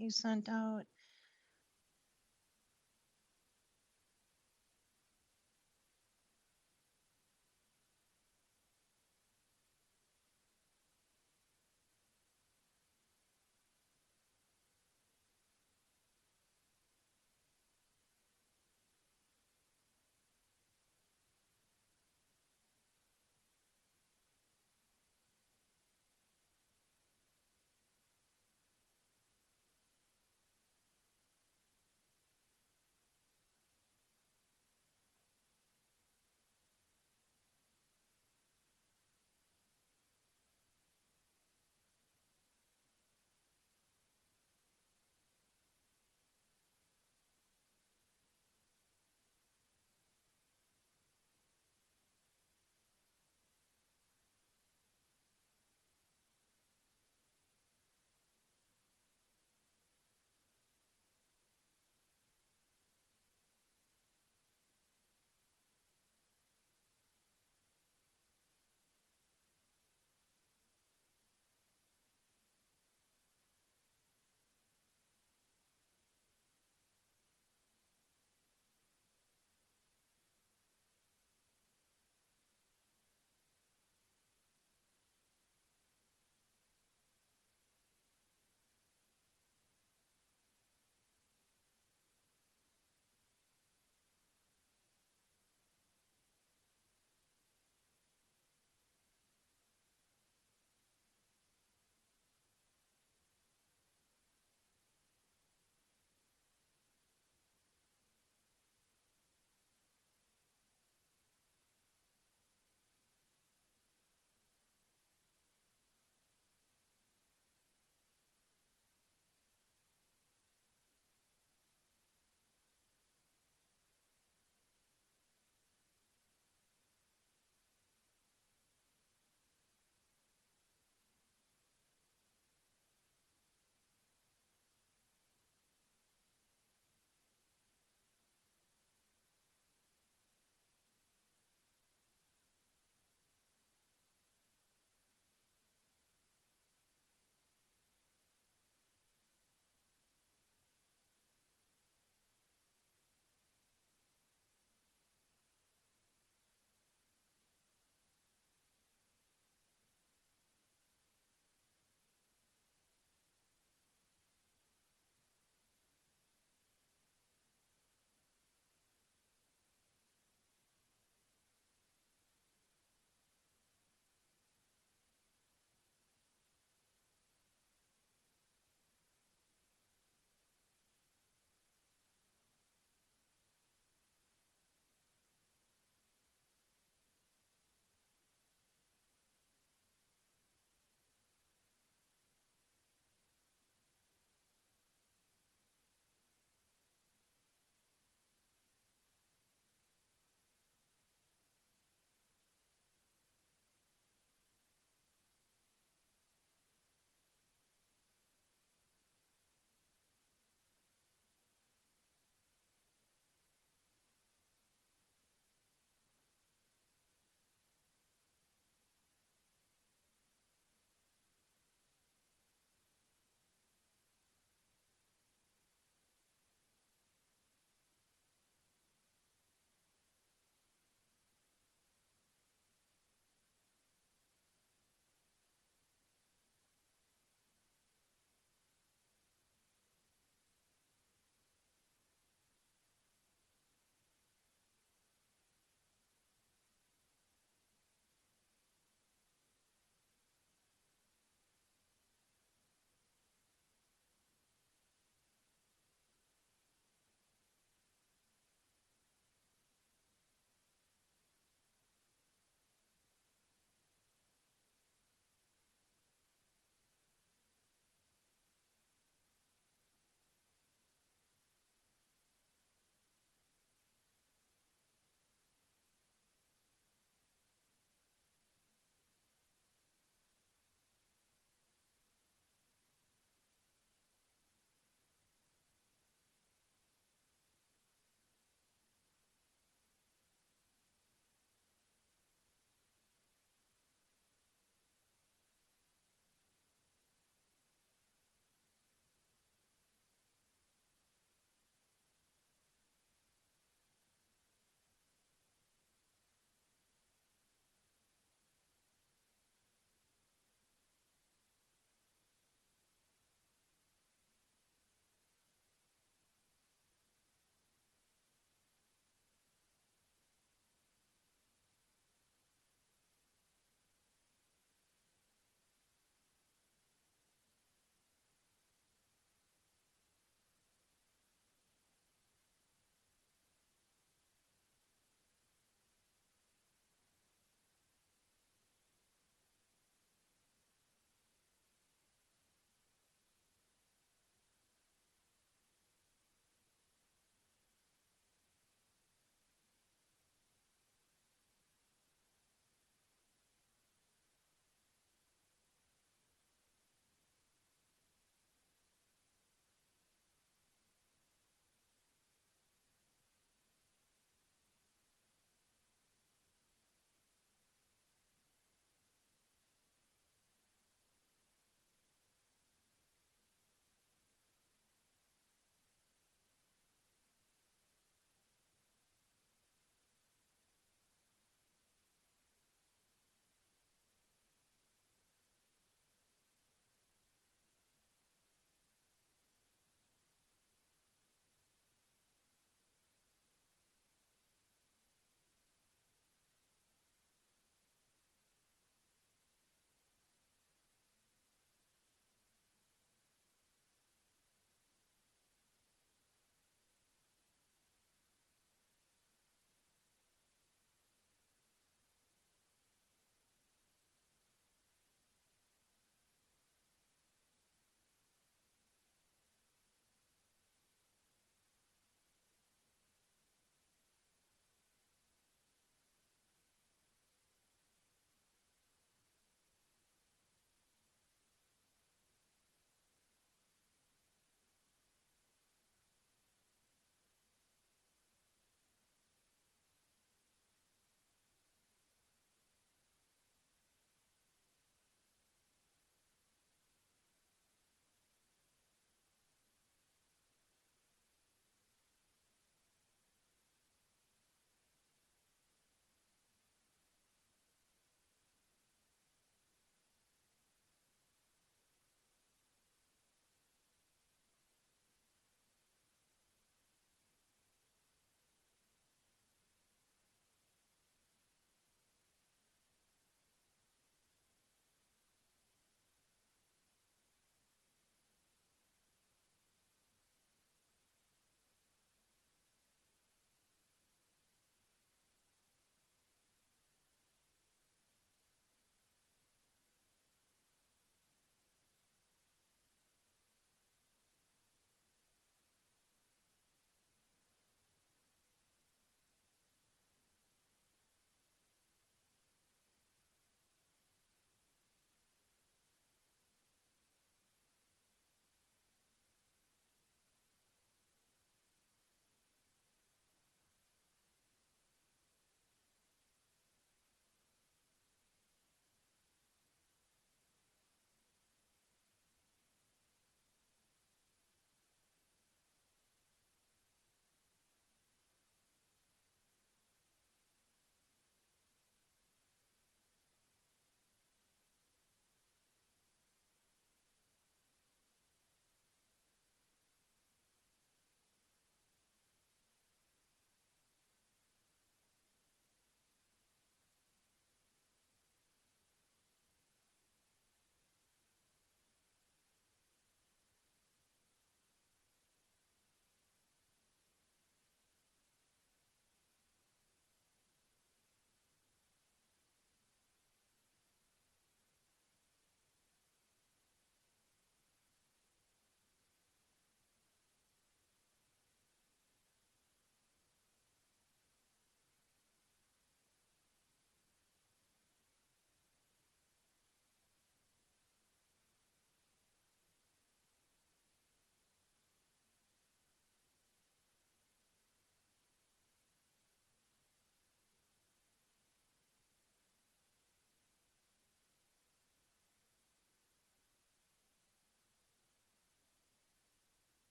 you sent out.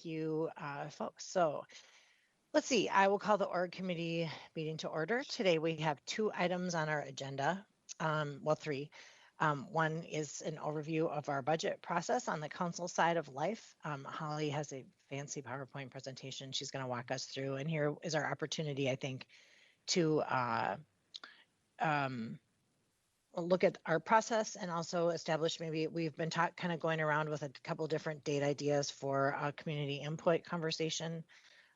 Thank you, folks. So let's see, I will call the org committee meeting to order. Today we have 2 items on our agenda, well, 3. One is an overview of our budget process on the council side of life. Holly has a fancy PowerPoint presentation she's going to walk us through, and here is our opportunity, I think, to look at our process and also establish, maybe we've been kind of going around with a couple different date ideas for a community input conversation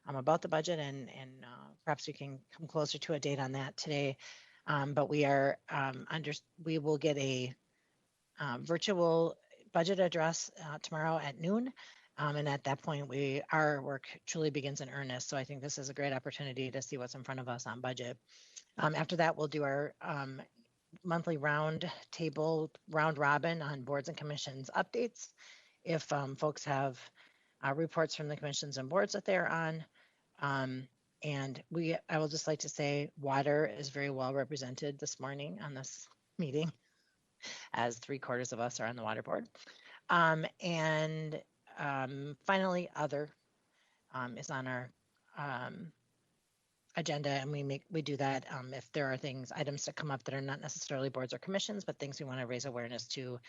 about the budget, and perhaps we can come closer to a date on that today. But we are we will get a virtual budget address tomorrow at noon. And at that point, our work truly begins in earnest. So I think this is a great opportunity to see what's in front of us on budget. After that, we'll do our monthly round robin on boards and commissions updates. If folks have reports from the commissions and boards that they're on. And I will just like to say water is very well represented this morning on this meeting, as 3/4 of us are on the water board. And finally, other is on our agenda, and we do that if there are items that come up that are not necessarily boards or commissions, but things we want to raise awareness to,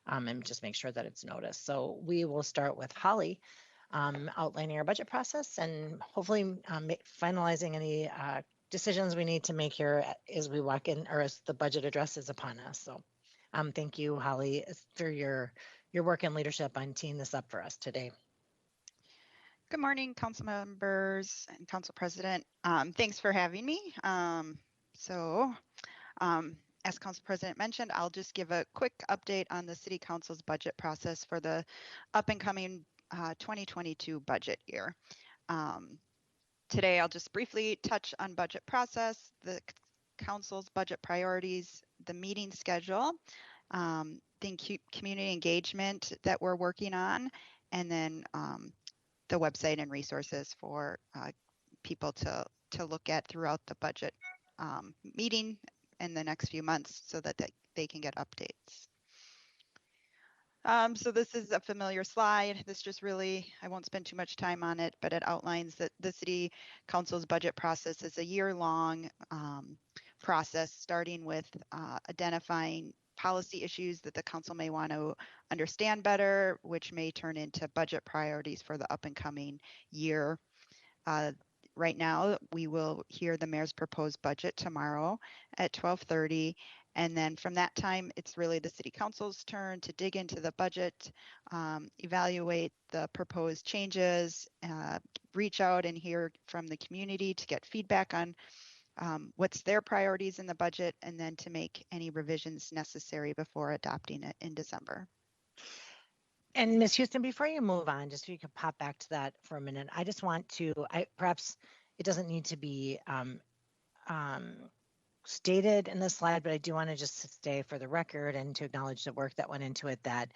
and just make sure that it's noticed. So we will start with Holly outlining our budget process and hopefully finalizing any decisions we need to make here as we walk in, or as the budget address is upon us. So thank you, Holly, for your work and leadership on teeing this up for us today. Good morning, council members and council president. Thanks for having me. As council president mentioned, I'll just give a quick update on the city council's budget process for the up and coming 2022 budget year. Today, I'll just briefly touch on budget process, the council's budget priorities, the meeting schedule, the community engagement that we're working on, and then the website and resources for people to look at throughout the budget meeting in the next few months so that they can get updates. So this is a familiar slide. This just really, I won't spend too much time on it, but it outlines that the city council's budget process is a year-long process, starting with identifying policy issues that the council may want to understand better, which may turn into budget priorities for the up and coming year. Right now, we will hear the mayor's proposed budget tomorrow at 12:30. And then from that time, it's really the city council's turn to dig into the budget, evaluate the proposed changes, reach out and hear from the community to get feedback on what's their priorities in the budget, and then to make any revisions necessary before adopting it in December. And Ms. Houston, before you move on, just so you could pop back to that for a minute, I just want to, perhaps it doesn't need to be stated in the slide, but I do want to just stay for the record and to acknowledge the work that went into it, that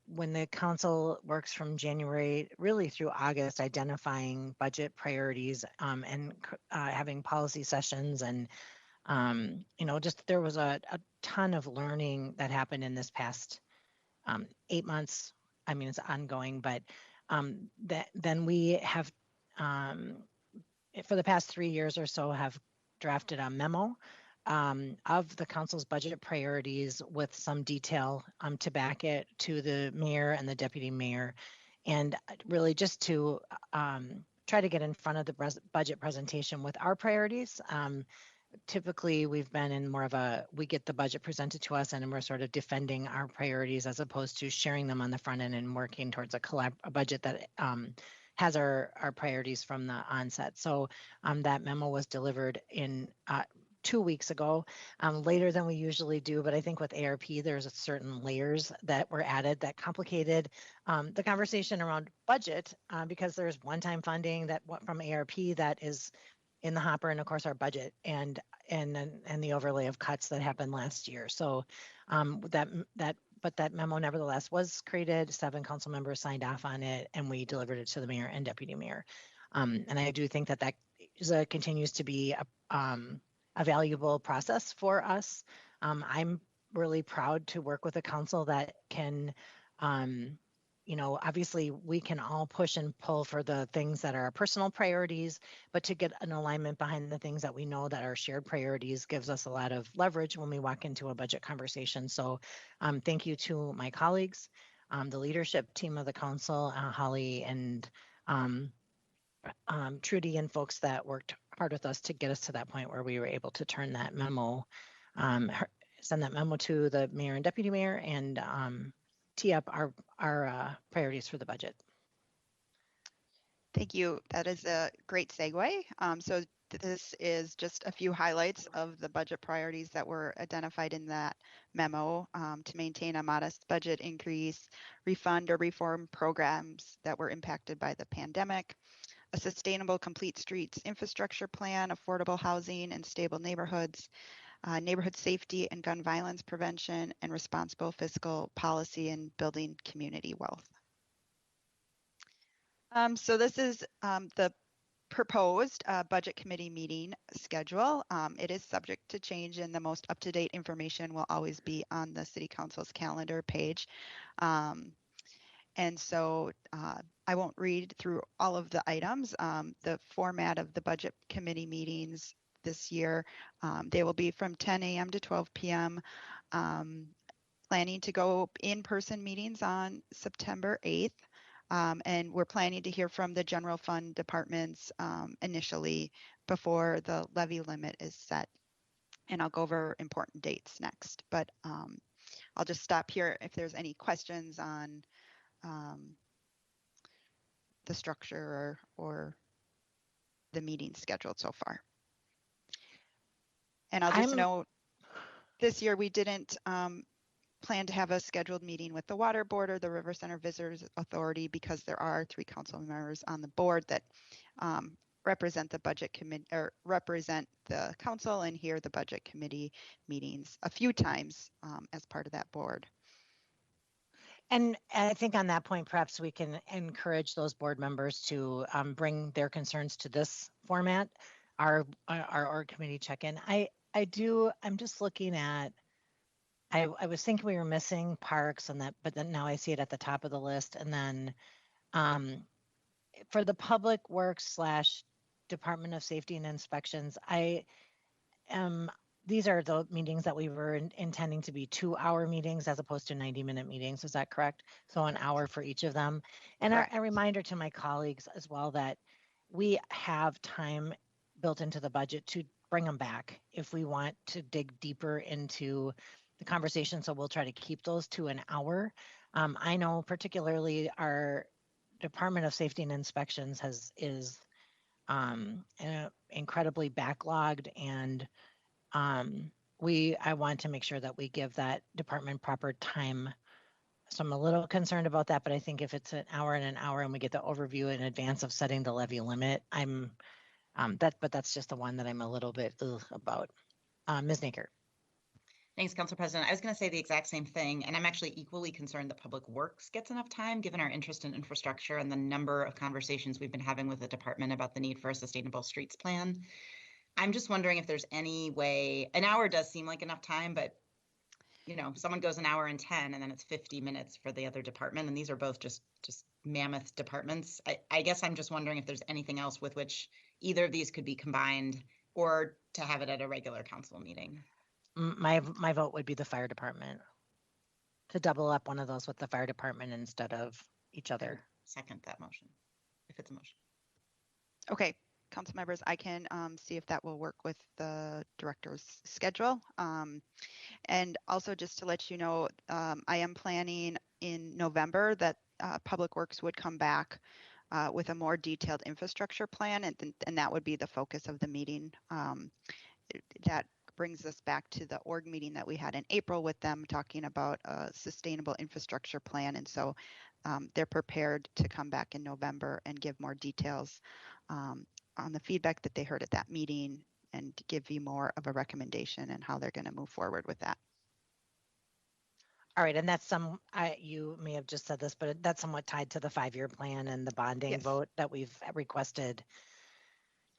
when the council works from January really through August, identifying budget priorities and having policy sessions, and just there was a ton of learning that happened in this past 8 months. I mean, it's ongoing, but then we have for the past 3 years or so have drafted a memo of the council's budget priorities with some detail to back it to the mayor and the deputy mayor, and really just to try to get in front of the budget presentation with our priorities. Typically, we've been in more of we get the budget presented to us and we're sort of defending our priorities as opposed to sharing them on the front end and working towards a budget that has our priorities from the onset. So that memo was delivered in 2 weeks ago, later than we usually do. But I think with ARP, there's certain layers that were added that complicated the conversation around budget because there's one-time funding from ARP that is in the hopper, and of course our budget and the overlay of cuts that happened last year. So but that memo nevertheless was created. 7 council members signed off on it, and we delivered it to the mayor and deputy mayor. And I do think that continues to be a valuable process for us. I'm really proud to work with a council that can obviously we can all push and pull for the things that are our personal priorities, but to get an alignment behind the things that we know that are shared priorities gives us a lot of leverage when we walk into a budget conversation. So thank you to my colleagues, the leadership team of the council, Holly and Trudy and folks that worked hard with us to get us to that point where we were able to turn that memo, send that memo to the mayor and deputy mayor and tee up our priorities for the budget. Thank you. That is a great segue. So this is just a few highlights of the budget priorities that were identified in that memo to maintain a modest budget increase, refund or reform programs that were impacted by the pandemic, a sustainable complete streets infrastructure plan, affordable housing and stable neighborhoods, neighborhood safety and gun violence prevention, and responsible fiscal policy and building community wealth. So this is the proposed budget committee meeting schedule. It is subject to change, and the most up-to-date information will always be on the City Council's calendar page. And so I won't read through all of the items. The format of the budget committee meetings this year, they will be from 10 a.m. to 12 p.m. Planning to go in-person meetings on September 8th. And we're planning to hear from the general fund departments initially before the levy limit is set. And I'll go over important dates next, but I'll just stop here if there's any questions on the structure or the meeting scheduled so far. And I'll just note, this year we didn't plan to have a scheduled meeting with the Water Board or the River Center Visitors Authority because there are 3 council members on the board that represent the budget committee or represent the council and hear the budget committee meetings a few times as part of that board. And I think on that point, perhaps we can encourage those board members to bring their concerns to this format, our committee check-in. I'm just looking at, I was thinking we were missing parks and that, but then now I see it at the top of the list. And then for the public works / Department of Safety and Inspections, these are the meetings that we were intending to be 2-hour meetings as opposed to 90-minute meetings. Is that correct? So an hour for each of them. And a reminder to my colleagues as well that we have time built into the budget to bring them back if we want to dig deeper into the conversation. So we'll try to keep those to an hour. I know particularly our Department of Safety and Inspections is incredibly backlogged, and I want to make sure that we give that department proper time. So I'm a little concerned about that, but I think if it's an hour and we get the overview in advance of setting the levy limit, but that's just the one that I'm a little bit about. Ms. Naker. Thanks, Council President. I was going to say the exact same thing, and I'm actually equally concerned that Public Works gets enough time, given our interest in infrastructure and the number of conversations we've been having with the department about the need for a sustainable streets plan. I'm just wondering if there's any way, an hour does seem like enough time, but someone goes an hour and 10 and then it's 50 minutes for the other department. And these are both just mammoth departments. I guess I'm just wondering if there's anything else with which either of these could be combined or to have it at a regular council meeting. My vote would be the fire department, to double up one of those with the fire department instead of each other. Second that motion, if it's a motion. Okay, council members, I can see if that will work with the director's schedule. And also just to let you know, I am planning in November that Public Works would come back with a more detailed infrastructure plan, and that would be the focus of the meeting. That brings us back to the org meeting that we had in April with them talking about a sustainable infrastructure plan. And so they're prepared to come back in November and give more details on the feedback that they heard at that meeting and give you more of a recommendation and how they're going to move forward with that. All right, and that's you may have just said this, but that's somewhat tied to the 5-year plan and the bonding vote that we've requested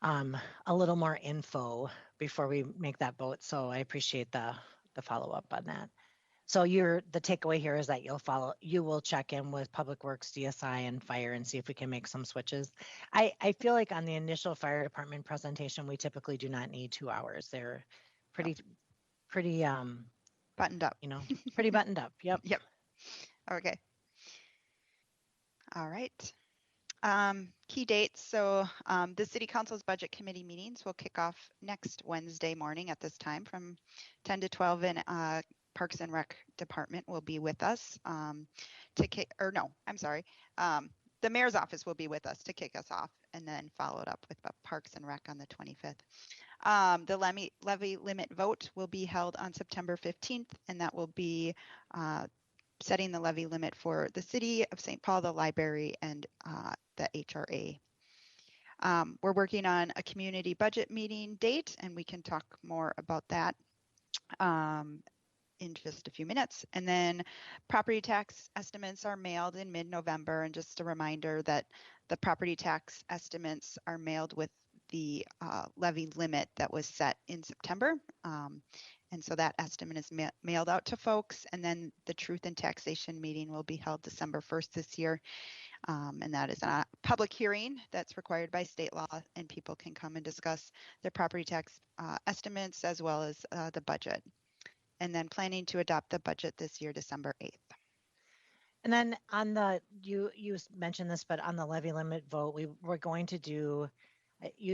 a little more info before we make that vote. So I appreciate the follow-up on that. So the takeaway here is that you will check in with Public Works, DSI, and Fire and see if we can make some switches. I feel like on the initial fire department presentation, we typically do not need 2 hours. They're pretty Buttoned up. Pretty buttoned up. Yep. Yep. Okay. All right. Key dates. So the City Council's Budget Committee meetings will kick off next Wednesday morning at this time from 10 to 12, and Parks and Rec Department will be with us the Mayor's Office will be with us to kick us off, and then followed up with Parks and Rec on the 25th. The levy limit vote will be held on September 15th, and that will be setting the levy limit for the City of St. Paul, the library, and the HRA. We're working on a community budget meeting date, and we can talk more about that in just a few minutes. And then property tax estimates are mailed in mid-November. And just a reminder that the property tax estimates are mailed with the levy limit that was set in September. And so that estimate is mailed out to folks. And then the Truth in Taxation meeting will be held December 1st this year. And that is a public hearing that's required by state law, and people can come and discuss their property tax estimates as well as the budget. And then planning to adopt the budget this year, December 8th. And then on you mentioned this, but on the levy limit vote, we're going to do,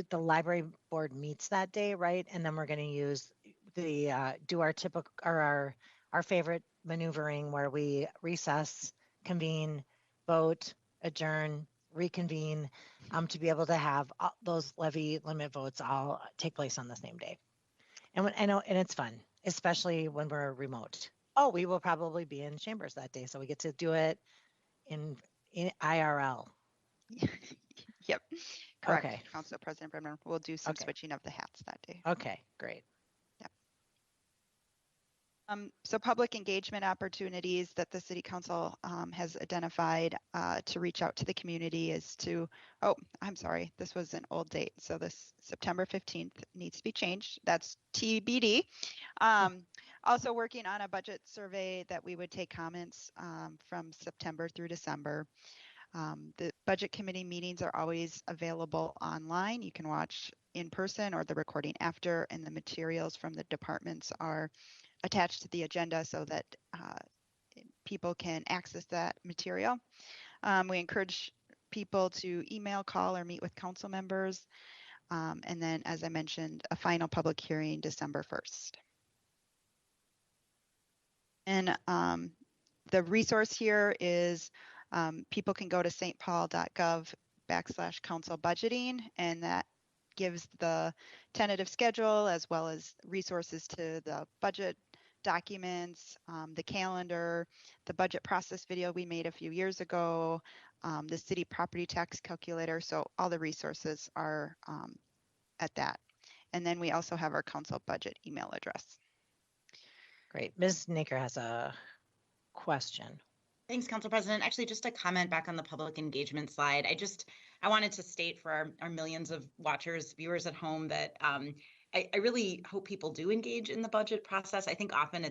the library board meets that day, right? And then we're going to use do our typical, or our favorite maneuvering where we recess, convene, vote, adjourn, reconvene, to be able to have those levy limit votes all take place on the same day. And I know, and it's fun, especially when we're remote. Oh, we will probably be in chambers that day, so we get to do it in IRL. Yep, correct. Okay. Council President Brennan will do some switching of the hats that day. Okay, great. Yep. So public engagement opportunities that the City Council has identified to reach out to the community is to, I'm sorry, this was an old date. So this September 15th needs to be changed. That's TBD. Also working on a budget survey that we would take comments from September through December. The budget committee meetings are always available online. You can watch in person or the recording after, and the materials from the departments are attached to the agenda so that people can access that material. We encourage people to email, call, or meet with council members. And then, as I mentioned, a final public hearing December 1st. And the resource here is people can go to stpaul.gov/council budgeting, and that gives the tentative schedule as well as resources to the budget documents, the calendar, the budget process video we made a few years ago, the city property tax calculator. So all the resources are at that. And then we also have our council budget email address. Great. Ms. Naker has a question. Thanks, Council President. Actually, just a comment back on the public engagement slide. I wanted to state for our millions of watchers, viewers at home that I really hope people do engage in the budget process. I think often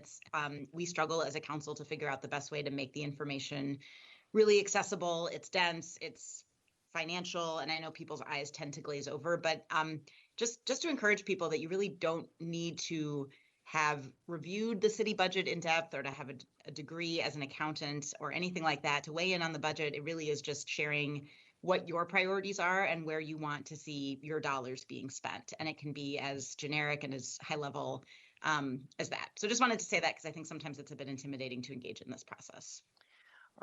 we struggle as a council to figure out the best way to make the information really accessible. It's dense, it's financial, and I know people's eyes tend to glaze over, but just to encourage people that you really don't need to have reviewed the city budget in depth or to have a degree as an accountant or anything like that to weigh in on the budget. It really is just sharing what your priorities are and where you want to see your dollars being spent. And it can be as generic and as high level as that. So just wanted to say that because I think sometimes it's a bit intimidating to engage in this process.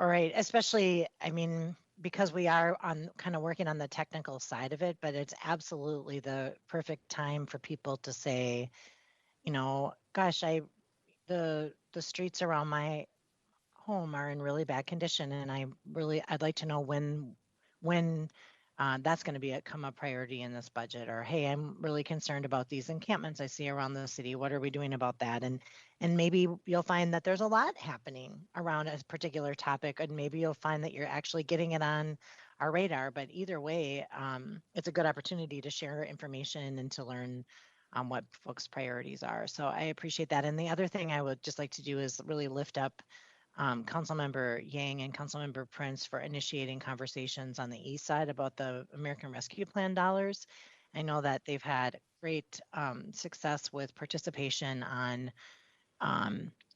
All right, especially, I mean, because we are kind of working on the technical side of it, but it's absolutely the perfect time for people to say, gosh, the streets around my home are in really bad condition, and I'd like to know when that's going to become a priority in this budget. Or, hey, I'm really concerned about these encampments I see around the city. What are we doing about that? And maybe you'll find that there's a lot happening around a particular topic, and maybe you'll find that you're actually getting it on our radar. But either way, it's a good opportunity to share information and to learn what folks' priorities are. So I appreciate that. And the other thing I would just like to do is really lift up Councilmember Yang and Councilmember Prince for initiating conversations on the east side about the American Rescue Plan dollars. I know that they've had great success with participation on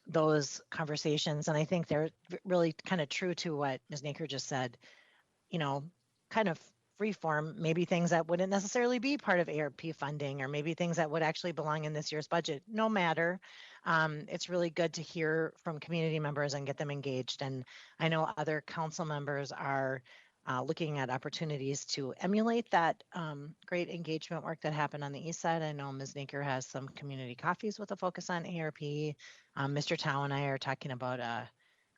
those conversations. And I think they're really kind of true to what Ms. Naker just said, kind of free form, maybe things that wouldn't necessarily be part of ARP funding, or maybe things that would actually belong in this year's budget. No matter, it's really good to hear from community members and get them engaged. And I know other council members are looking at opportunities to emulate that great engagement work that happened on the east side. I know Ms. Naker has some community coffees with a focus on ARP. Mr. Tao and I are talking about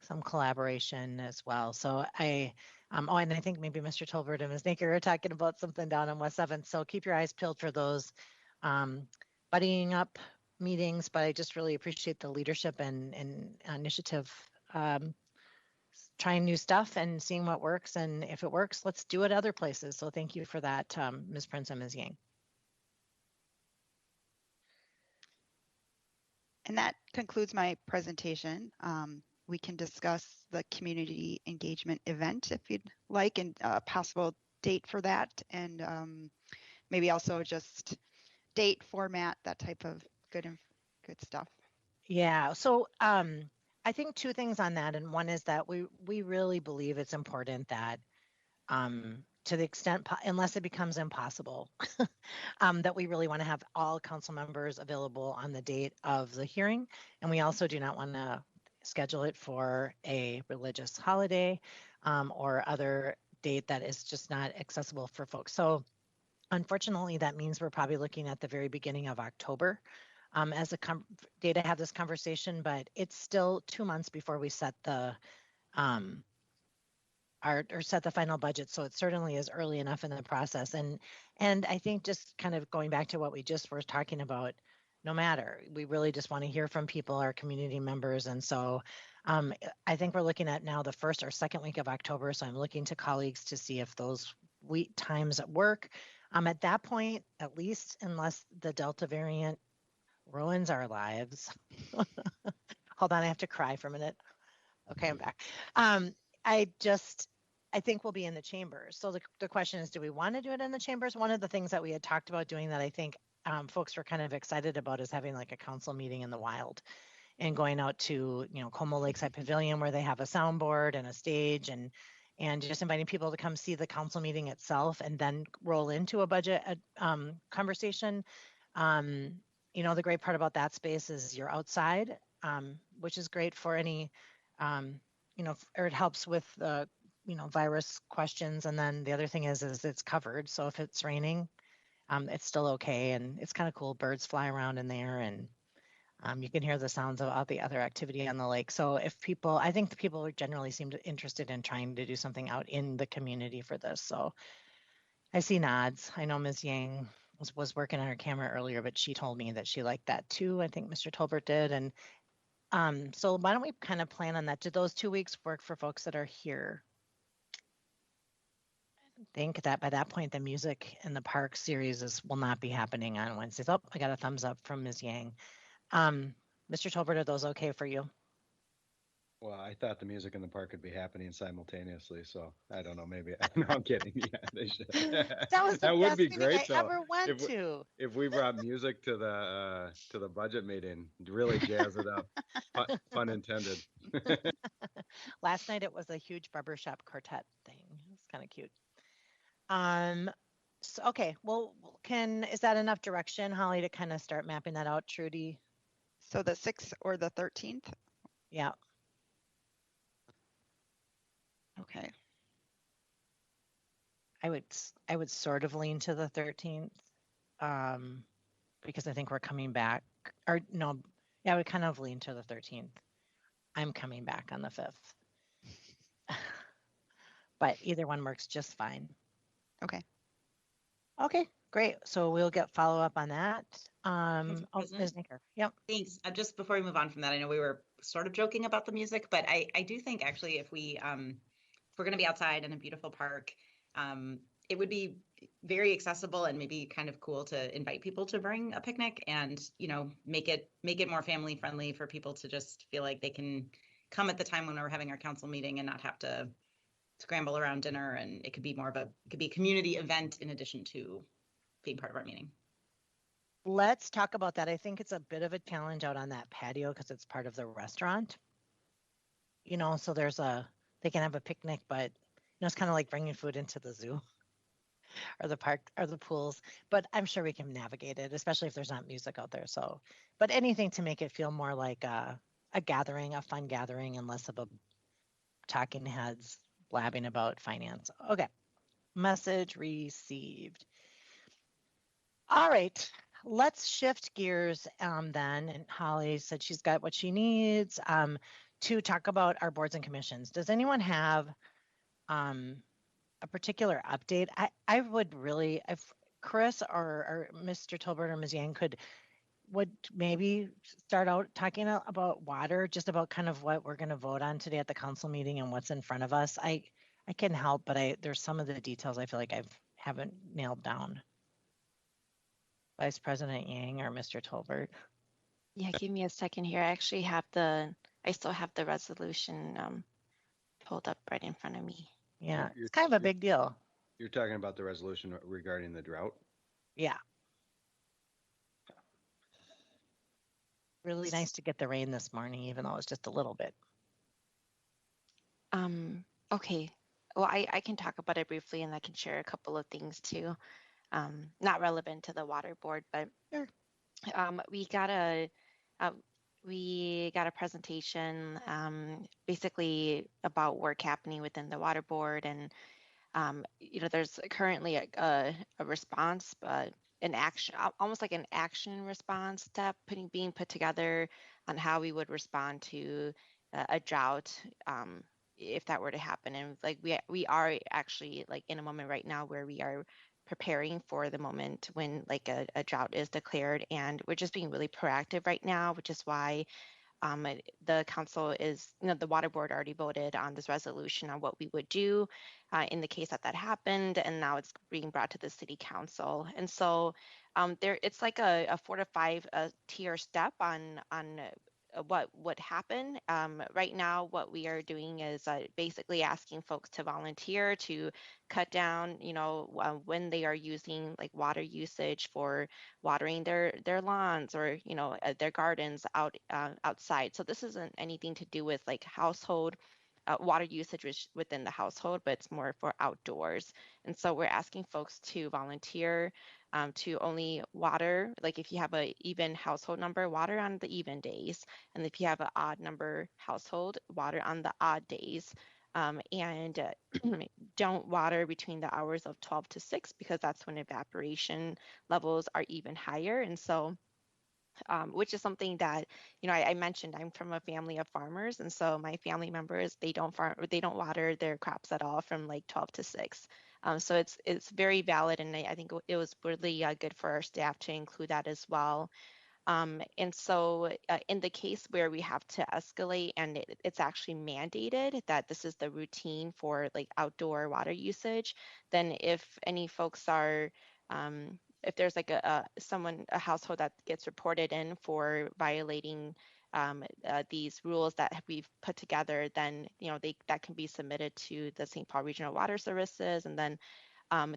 some collaboration as well. So and I think maybe Mr. Tolbert and Ms. Naker are talking about something down on West 7th. So keep your eyes peeled for those buddying up meetings. But I just really appreciate the leadership and initiative, trying new stuff and seeing what works. And if it works, let's do it other places. So thank you for that, Ms. Prince and Ms. Yang. And that concludes my presentation. We can discuss the community engagement event if you'd like, and a possible date for that, and maybe also just date, format, that type of good stuff. Yeah. So I think two things on that, and one is that we really believe it's important that to the extent, unless it becomes impossible, that we really want to have all council members available on the date of the hearing. And we also do not want to schedule it for a religious holiday or other date that is just not accessible for folks. So unfortunately, that means we're probably looking at the very beginning of October as a day to have this conversation, but it's still 2 months before we set the set the final budget. So it certainly is early enough in the process. And I think just kind of going back to what we just were talking about, no matter, we really just want to hear from people, our community members. And so I think we're looking at now the first or second week of October. So I'm looking to colleagues to see if those week times at work. At that point, at least, unless the Delta variant ruins our lives. Hold on, I have to cry for a minute. Okay, I'm back. I think we'll be in the chambers. So the question is, do we want to do it in the chambers? One of the things that we had talked about doing that I think folks were kind of excited about is having like a council meeting in the wild and going out to, Como Lakeside Pavilion where they have a soundboard and a stage and just inviting people to come see the council meeting itself and then roll into a budget conversation. The great part about that space is you're outside, which is great for any, or it helps with the, virus questions. And then the other thing is it's covered. So if it's raining, it's still okay. And it's kind of cool. Birds fly around in there and you can hear the sounds of all the other activity on the lake. So I think the people generally seem interested in trying to do something out in the community for this. So I see nods. I know Ms. Yang was working on her camera earlier, but she told me that she liked that too. I think Mr. Tolbert did. And so why don't we kind of plan on that? Do those 2 weeks work for folks that are here? I think that by that point, the music in the park series will not be happening on Wednesdays. Oh, I got a thumbs up from Ms. Yang. Mr. Tolbert, are those okay for you? Well, I thought the music in the park could be happening simultaneously, so I don't know. Maybe no, I'm kidding. Yeah, they should. That was the that would best be meeting great, I though. ever went to. If we brought music to the budget meeting, really jazz it up. Pun intended. Last night it was a huge barbershop quartet thing. It was kind of cute. So, okay, well, is that enough direction, Holly, to kind of start mapping that out, Trudy? So the 6th or the 13th? Yeah. Okay. I would sort of lean to the 13th because I think we're coming back. Or no, yeah, I would kind of lean to the 13th. I'm coming back on the 5th. But either one works just fine. Okay. Okay, great. So we'll get follow up on that. Ms. Naker. Yep. Thanks. Just before we move on from that, I know we were sort of joking about the music, but I do think actually if we're going to be outside in a beautiful park, it would be very accessible and maybe kind of cool to invite people to bring a picnic and, make it more family friendly for people to just feel like they can come at the time when we're having our council meeting and not have to scramble around dinner. And it could be a community event in addition to being part of our meeting. Let's talk about that. I think it's a bit of a challenge out on that patio because it's part of the restaurant. So they can have a picnic, but it's kind of like bringing food into the zoo or the park or the pools. But I'm sure we can navigate it, especially if there's not music out there. So, but anything to make it feel more like a gathering, a fun gathering, and less of a talking heads blabbing about finance. Okay. Message received. All right. Let's shift gears then. And Holly said she's got what she needs to talk about our boards and commissions. Does anyone have a particular update? I would really, if Chris or Mr. Tolbert or Ms. Yang would maybe start out talking about water, just about kind of what we're going to vote on today at the council meeting and what's in front of us. I can help, but there's some of the details I feel like haven't nailed down. Vice President Yang or Mr. Tolbert? Yeah, give me a second here. I still have the resolution pulled up right in front of me. Yeah, it's kind of a big deal. You're talking about the resolution regarding the drought? Yeah. Really nice to get the rain this morning, even though it's just a little bit. Okay. Well, I can talk about it briefly and I can share a couple of things too. Not relevant to the water board, but sure. We got a presentation basically about work happening within the water board, and there's currently a response, but an action, almost like an action response step being put together on how we would respond to a drought if that were to happen. And like we are actually like in a moment right now where we are preparing for the moment when like a drought is declared, and we're just being really proactive right now, which is why the council is, the water board already voted on this resolution on what we would do in the case that happened, and now it's being brought to the city council. And so it's like a 4 to 5 tier step on what would happen. Right now, what we are doing is basically asking folks to volunteer to cut down, when they are using like water usage for watering their lawns or, their gardens outside. So this isn't anything to do with like household water usage within the household, but it's more for outdoors. And so we're asking folks to volunteer to only water, like if you have an even household number, water on the even days. And if you have an odd number household, water on the odd days. And don't water between the hours of 12 to 6 because that's when evaporation levels are even higher. And so which is something that, I mentioned I'm from a family of farmers. And so my family members, they don't water their crops at all from like 12 to 6. So it's very valid. And I think it was really good for our staff to include that as well. And so in the case where we have to escalate and it's actually mandated that this is the routine for like outdoor water usage, then if any folks are, if there's like a household that gets reported in for violating these rules that we've put together, then, that can be submitted to the St. Paul Regional Water Services. And then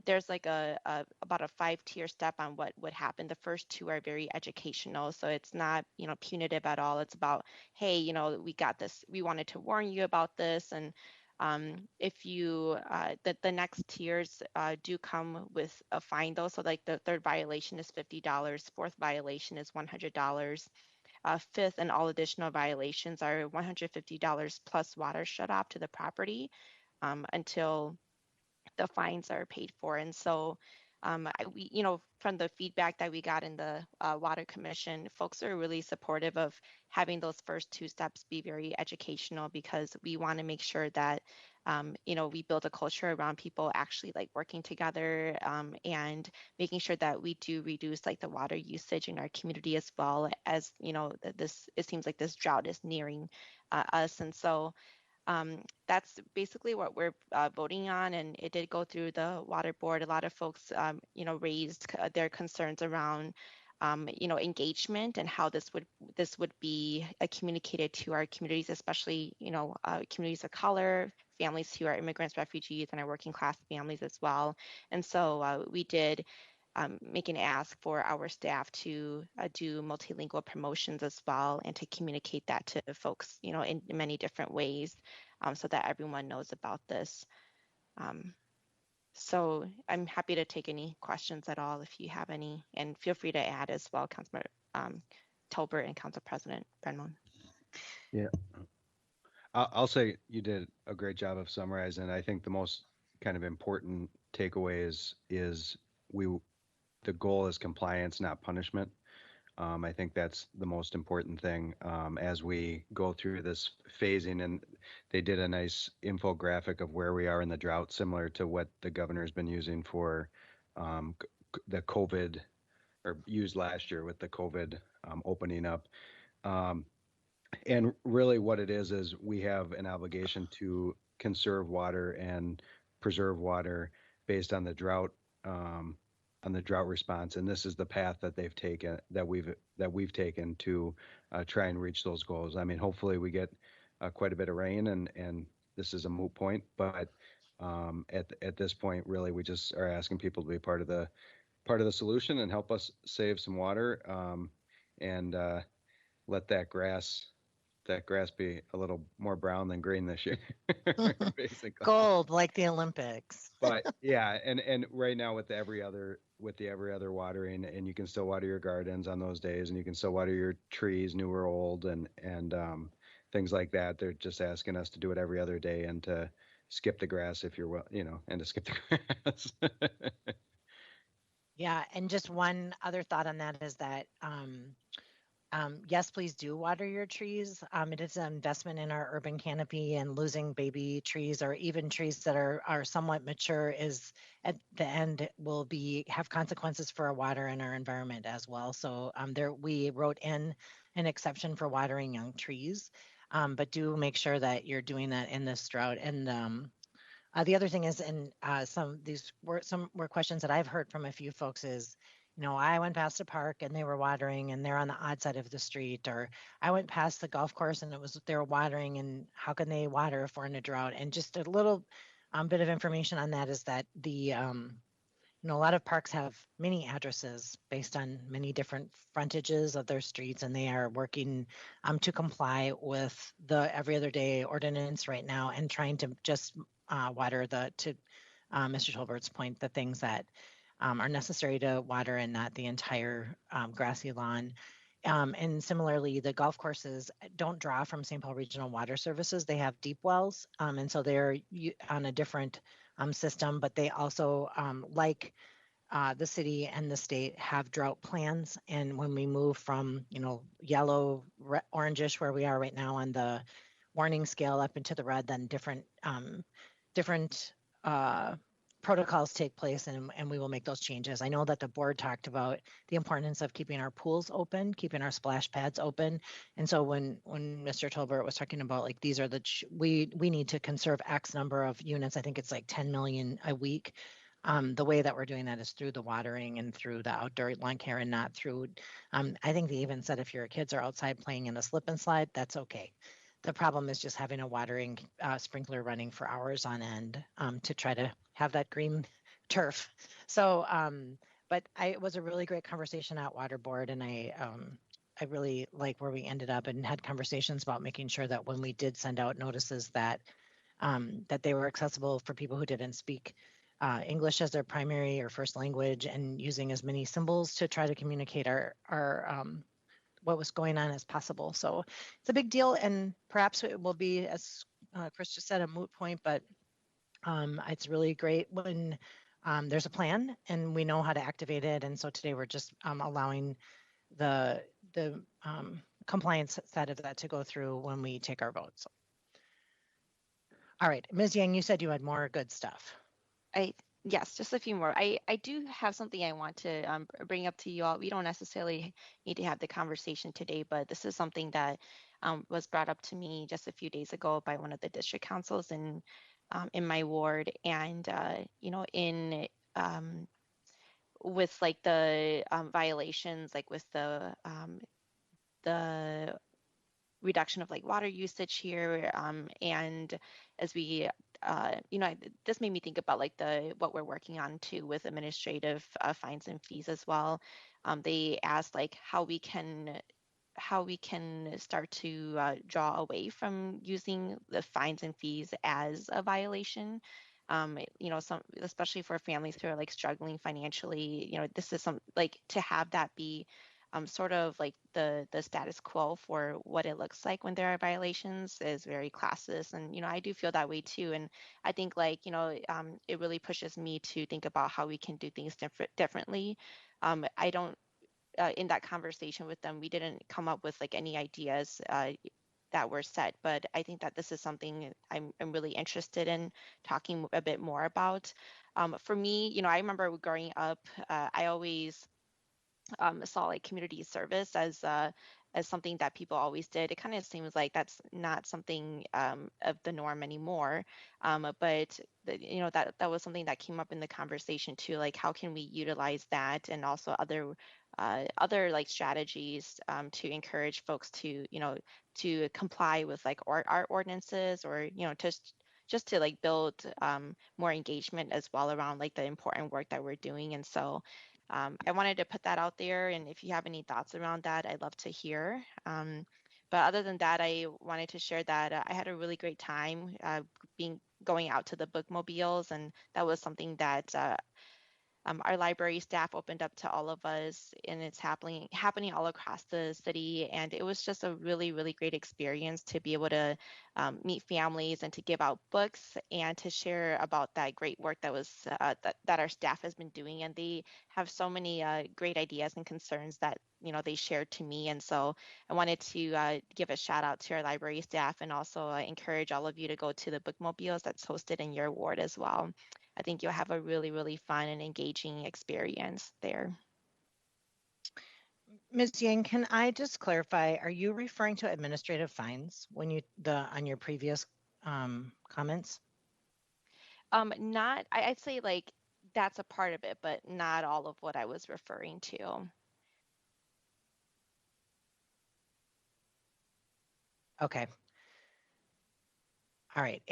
there's like about a 5-tier step on what would happen. The first 2 are very educational, so it's not punitive at all. It's about, hey, we got this. We wanted to warn you about this, and if you the next tiers do come with a fine though. So like the 3rd violation is $50, 4th violation is $100. 5th and all additional violations are $150 plus water shut off to the property until the fines are paid for. And so from the feedback that we got in the water commission, folks are really supportive of having those first 2 steps be very educational, because we want to make sure that we build a culture around people actually like working together and making sure that we do reduce like the water usage in our community, as well as it seems like this drought is nearing us. And so that's basically what we're voting on, and it did go through the water board. A lot of folks, raised their concerns around, engagement and how this would be communicated to our communities, especially communities of color, families who are immigrants, refugees, and our working class families as well. And so we did make an ask for our staff to do multilingual promotions as well, and to communicate that to folks, in many different ways, so that everyone knows about this. So I'm happy to take any questions at all if you have any, and feel free to add as well, Councilor Tolbert and Council President Brennan. Yeah, I'll say you did a great job of summarizing. I think the most kind of important takeaway is we the goal is compliance, not punishment. I think that's the most important thing as we go through this phasing. And they did a nice infographic of where we are in the drought, similar to what the governor's been using for the COVID, or used last year with the COVID opening up. And really what it is we have an obligation to conserve water and preserve water based on the drought, response. And this is the path that they've taken, that we've taken to try and reach those goals. I mean, hopefully we get quite a bit of rain, and this is a moot point, but at this point, really, we just are asking people to be part of the solution and help us save some water, and let that grass be a little more brown than green this year, basically. Gold, like the Olympics. But yeah, and right now with the every other watering, and you can still water your gardens on those days, and you can still water your trees, new or old, and things like that. They're just asking us to do it every other day, and to skip the grass if you're well, and to skip the grass. Yeah, and just one other thought on that is that yes, please do water your trees. It is an investment in our urban canopy, and losing baby trees, or even trees that are somewhat mature, is at the end will have consequences for our water and our environment as well. So we wrote in an exception for watering young trees, but do make sure that you're doing that in this drought. And the other thing is, and these were questions that I've heard from a few folks is, I went past a park and they were watering and they're on the odd side of the street, or I went past the golf course and they were watering, and how can they water if we're in a drought? And just a little bit of information on that is that a lot of parks have many addresses based on many different frontages of their streets, and they are working to comply with the every other day ordinance right now, and trying to just water to Mr. Tolbert's point, the things that are necessary to water, and not the entire grassy lawn. And similarly, the golf courses don't draw from St. Paul Regional Water Services. They have deep wells, and so they're on a different system, but they also, like the city and the state, have drought plans. And when we move from, yellow, orangish, where we are right now on the warning scale, up into the red, then different protocols take place, and we will make those changes. I know that the board talked about the importance of keeping our pools open, keeping our splash pads open. And so when Mr. Tolbert was talking about, like, these are we need to conserve X number of units, I think it's like 10 million a week. The way that we're doing that is through the watering and through the outdoor lawn care, and not through, I think they even said if your kids are outside playing in a slip and slide, that's okay. The problem is just having a watering sprinkler running for hours on end to try to have that green turf. So, but it was a really great conversation at Water Board, and I really like where we ended up, and had conversations about making sure that when we did send out notices that they were accessible for people who didn't speak English as their primary or first language, and using as many symbols to try to communicate our what was going on as possible. So it's a big deal, and perhaps it will be, as Chris just said, a moot point, but it's really great when there's a plan and we know how to activate it. And so today we're just allowing the compliance side of that to go through when we take our votes. All right, Ms. Yang, you said you had more good stuff. Yes, just a few more. I do have something I want to bring up to you all. We don't necessarily need to have the conversation today, but this is something that was brought up to me just a few days ago by one of the district councils in my ward. And, with like the violations, like with the reduction of like water usage here. And as we, this made me think about like what we're working on too with administrative fines and fees as well. They asked like how we can start to draw away from using the fines and fees as a violation. Some, especially for families who are like struggling financially, this is some like to have that be sort of like the status quo for what it looks like when there are violations is very classist. And I do feel that way too. And I think like it really pushes me to think about how we can do things differently. I don't In that conversation with them, we didn't come up with like any ideas that were set, but I think that this is something I'm really interested in talking a bit more about. For me, I remember growing up, I always saw like community service as something that people always did. It kind of seems like that's not something of the norm anymore. But that was something that came up in the conversation too. Like how can we utilize that and also other like strategies to encourage folks to to comply with like our ordinances, or just to like build more engagement as well around like the important work that we're doing. And so I wanted to put that out there, and if you have any thoughts around that, I'd love to hear. But other than that, I wanted to share that I had a really great time going out to the bookmobiles, and that was something that our library staff opened up to all of us, and it's happening all across the city. And it was just a really, really great experience to be able to meet families and to give out books and to share about that great work that our staff has been doing. And they have so many great ideas and concerns that they shared to me. And so I wanted to give a shout out to our library staff, and also encourage all of you to go to the bookmobiles that's hosted in your ward as well. I think you'll have a really, really fun and engaging experience there. Ms. Yang, can I just clarify, are you referring to administrative fines when on your previous comments? I'd say like that's a part of it, but not all of what I was referring to. Okay. All right.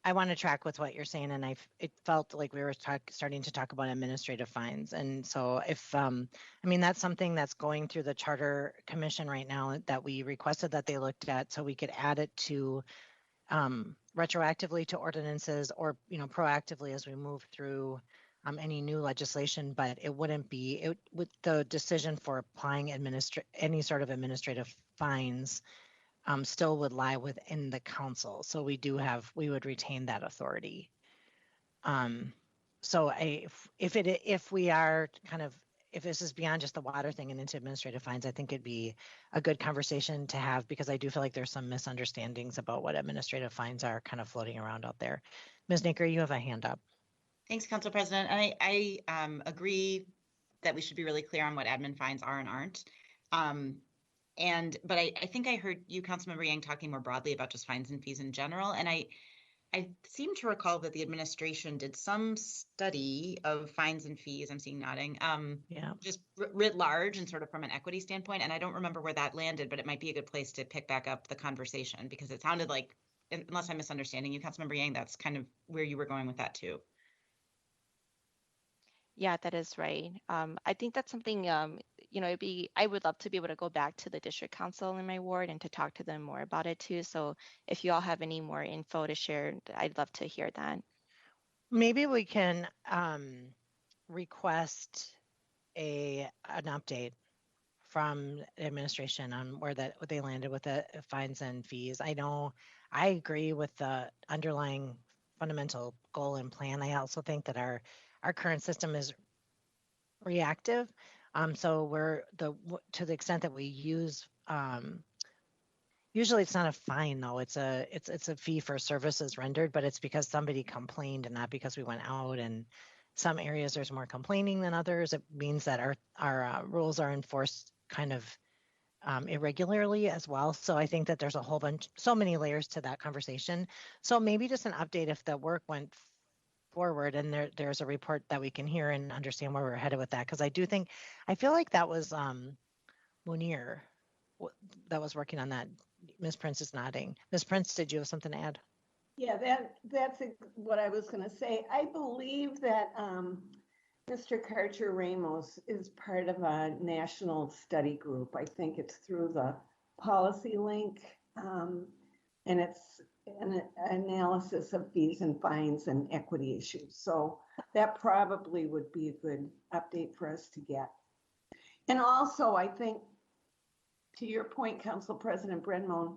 I want to track with what you're saying, and it felt like we were starting to talk about administrative fines. And so if that's something that's going through the Charter Commission right now that we requested that they looked at, so we could add it to retroactively to ordinances, or proactively as we move through any new legislation. But it wouldn't be with the decision for applying any sort of administrative fines still would lie within the council. So we would retain that authority. So if we are if this is beyond just the water thing and into administrative fines, I think it'd be a good conversation to have, because I do feel like there's some misunderstandings about what administrative fines are kind of floating around out there. Ms. Naker, you have a hand up. Thanks, Council President. I agree that we should be really clear on what admin fines are and aren't. But I think I heard you, Councilmember Yang, talking more broadly about just fines and fees in general. And I seem to recall that the administration did some study of fines and fees. I'm seeing nodding. Just writ large and sort of from an equity standpoint. And I don't remember where that landed, but it might be a good place to pick back up the conversation, because it sounded like, unless I'm misunderstanding you, Councilmember Yang, that's kind of where you were going with that too. Yeah, that is right. I think that's something, I would love to be able to go back to the district council in my ward and to talk to them more about it too. So if you all have any more info to share, I'd love to hear that. Maybe we can request an update from administration on where they landed with the fines and fees. I know I agree with the underlying fundamental goal and plan. I also think that our current system is reactive. So to the extent that we use, usually it's not a fine though. It's a fee for services rendered, but it's because somebody complained and not because we went out. And some areas there's more complaining than others. It means that our rules are enforced kind of irregularly as well. So I think that there's a whole bunch, so many layers to that conversation. So maybe just an update if the work went forward and there's a report that we can hear and understand where we're headed with that. Because I feel like that was Munir that was working on that. Ms. Prince is nodding. Ms. Prince, did you have something to add? Yeah, that's what I was going to say. I believe that Mr. Karcher Ramos is part of a national study group. I think it's through the Policy Link, and it's an analysis of fees and fines and equity issues. So that probably would be a good update for us to get. And also, I think, to your point, Council President Brenmone,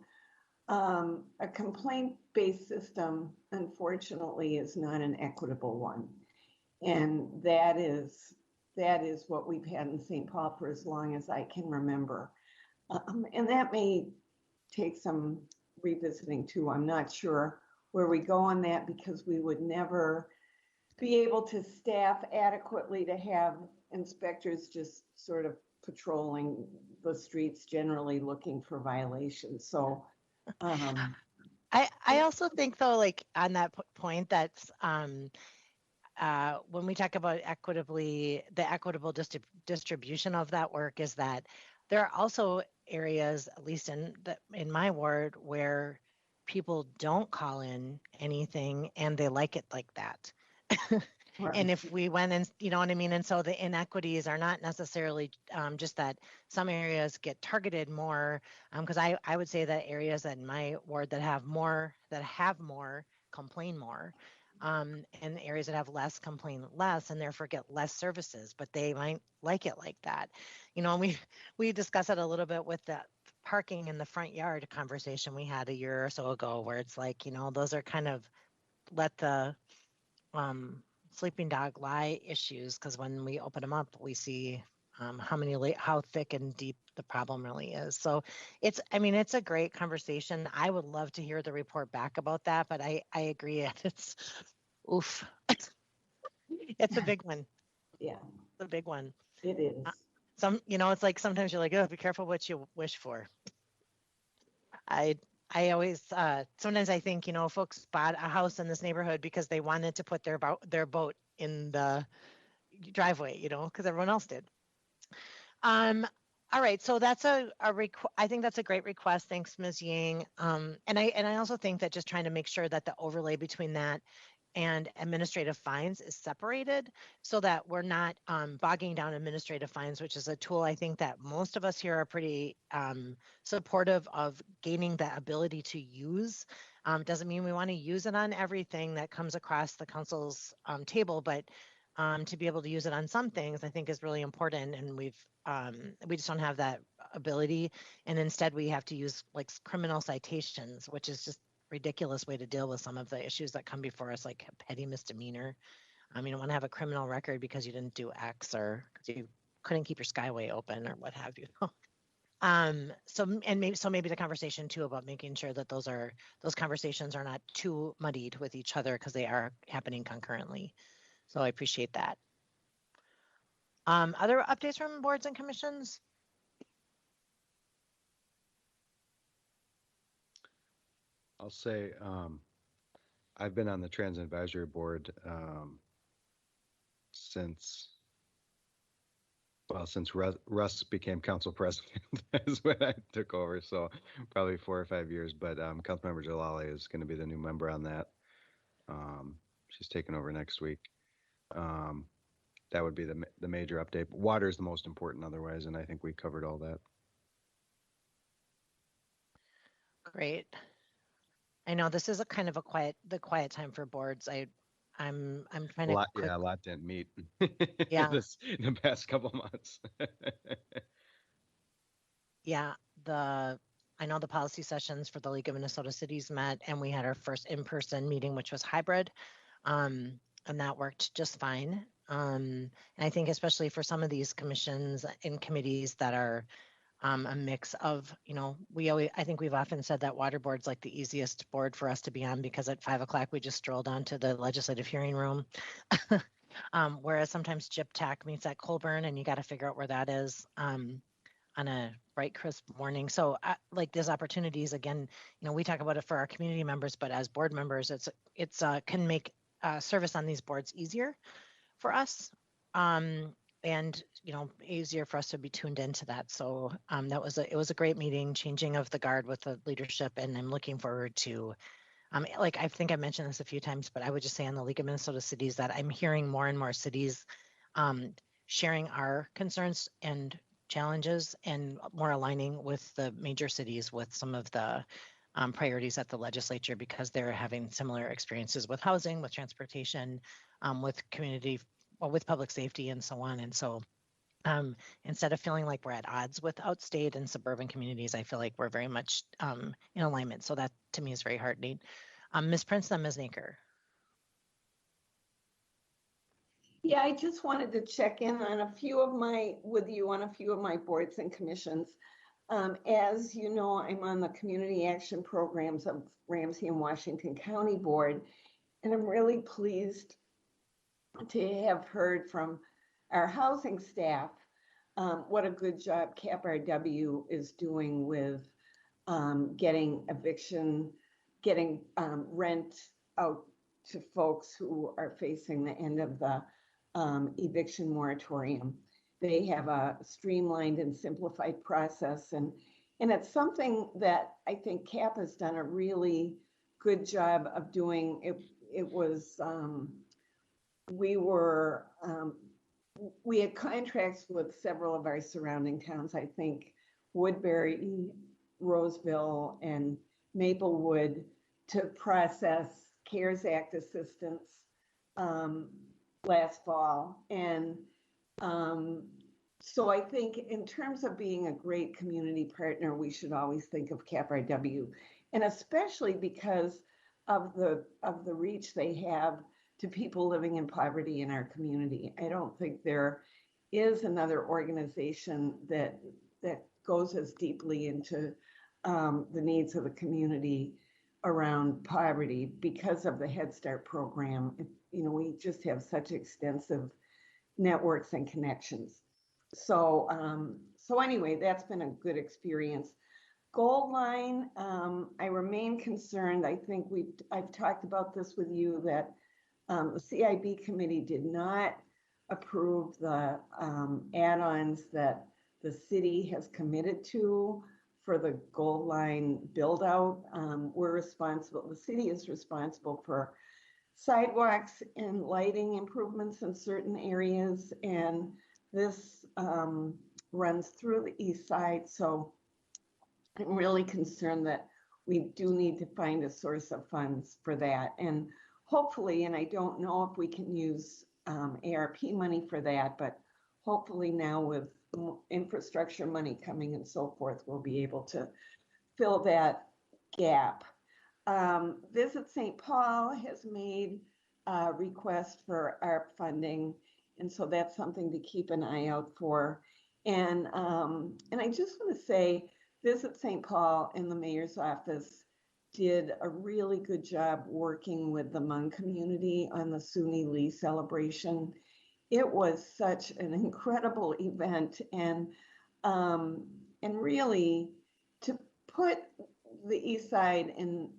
a complaint-based system, unfortunately, is not an equitable one. And that is what we've had in St. Paul for as long as I can remember. And that may take some revisiting too. I'm not sure where we go on that, because we would never be able to staff adequately to have inspectors just sort of patrolling the streets generally looking for violations. So I also think though, like on that point, that's when we talk about the equitable distribution of that work, is that there are also areas, at least in my ward, where people don't call in anything and they like it like that. And if we went and, you know what I mean? And so the inequities are not necessarily just that some areas get targeted more, because I would say that areas in my ward that have more complain more, and areas that have less complain less, and therefore get less services, but they might like it like that. You know, and we discussed it a little bit with the parking in the front yard conversation we had a year or so ago, where it's like, you know, those are kind of let the sleeping dog lie issues, because when we open them up, we see how thick and deep the problem really is. So it's a great conversation. I would love to hear the report back about that, but I agree. It's oof. It's a big one. yeah, It's a big one. it is. It's like sometimes you're like, oh, be careful what you wish for. I always sometimes I think, folks bought a house in this neighborhood because they wanted to put their boat in the driveway, because everyone else did. All right, so that's I think that's a great request. Thanks, Ms. Ying. And I also think that just trying to make sure that the overlay between that and administrative fines is separated, so that we're not bogging down administrative fines, which is a tool I think that most of us here are pretty supportive of gaining the ability to use. Doesn't mean we want to use it on everything that comes across the council's table, but to be able to use it on some things I think is really important, and we just don't have that ability, and instead we have to use like criminal citations, which is just ridiculous way to deal with some of the issues that come before us, like a petty misdemeanor. You don't want to have a criminal record because you didn't do X, or because you couldn't keep your skyway open, or what have you. Maybe the conversation too about making sure that those conversations are not too muddied with each other, because they are happening concurrently. So I appreciate that. Other updates from boards and commissions? I'll say I've been on the Transit Advisory Board since Russ became council president is when I took over, so probably 4 or 5 years. But Councilmember Jalali is going to be the new member on that. She's taking over next week. That would be the major update. But water is the most important otherwise, and I think we covered all that. Great. I know this is a kind of the quiet time for boards. I'm trying to a lot didn't meet Yeah. in the past couple months. Yeah, I know the policy sessions for the League of Minnesota Cities met, and we had our first in-person meeting, which was hybrid, and that worked just fine. And I think especially for some of these commissions and committees that are a mix of, I think we've often said that water board's like the easiest board for us to be on, because at 5 o'clock we just stroll down to the legislative hearing room. Whereas sometimes GIP TAC meets at Colburn, and you got to figure out where that is. on a bright, crisp morning. So like these opportunities, again, we talk about it for our community members, but as board members, it's can make service on these boards easier for us. And easier for us to be tuned into that. So it was a great meeting, changing of the guard with the leadership, and I'm looking forward to like I think I mentioned this a few times, but I would just say on the League of Minnesota Cities that I'm hearing more and more cities sharing our concerns and challenges and more aligning with the major cities with some of the priorities at the legislature, because they're having similar experiences with housing, with transportation, with community, well, with public safety and so on. And so instead of feeling like we're at odds with outstate and suburban communities, I feel like we're very much in alignment. So that to me is very heartening. Ms. Prince, then Ms. Naker. Yeah, I just wanted to check in on a few of my boards and commissions. As you know, I'm on the community action programs of Ramsey and Washington County Board, and I'm really pleased to have heard from our housing staff what a good job CAPRW is doing with getting rent out to folks who are facing the end of the eviction moratorium. They have a streamlined and simplified process, and it's something that I think CAP has done a really good job of doing. It was we had contracts with several of our surrounding towns. I think Woodbury, Roseville, and Maplewood to process CARES Act assistance last fall. And so I think in terms of being a great community partner, we should always think of CAPRW, and especially because of the reach they have to people living in poverty in our community. I don't think there is another organization that goes as deeply into the needs of the community around poverty because of the Head Start program. We just have such extensive networks and connections. So anyway, that's been a good experience. Gold Line, I remain concerned. I think I've talked about this with you, that the CIB committee did not approve the add-ons that the city has committed to for the Gold Line build out. The city is responsible for sidewalks and lighting improvements in certain areas, and this runs through the east side. So I'm really concerned that we do need to find a source of funds for that. And hopefully, and I don't know if we can use ARP money for that, but hopefully now with infrastructure money coming and so forth, we'll be able to fill that gap. Visit St. Paul has made a request for ARP funding, and so that's something to keep an eye out for. And I just want to say, Visit St. Paul and the mayor's office did a really good job working with the Hmong community on the Suni Lee celebration. It was such an incredible event, and really to put the East Side in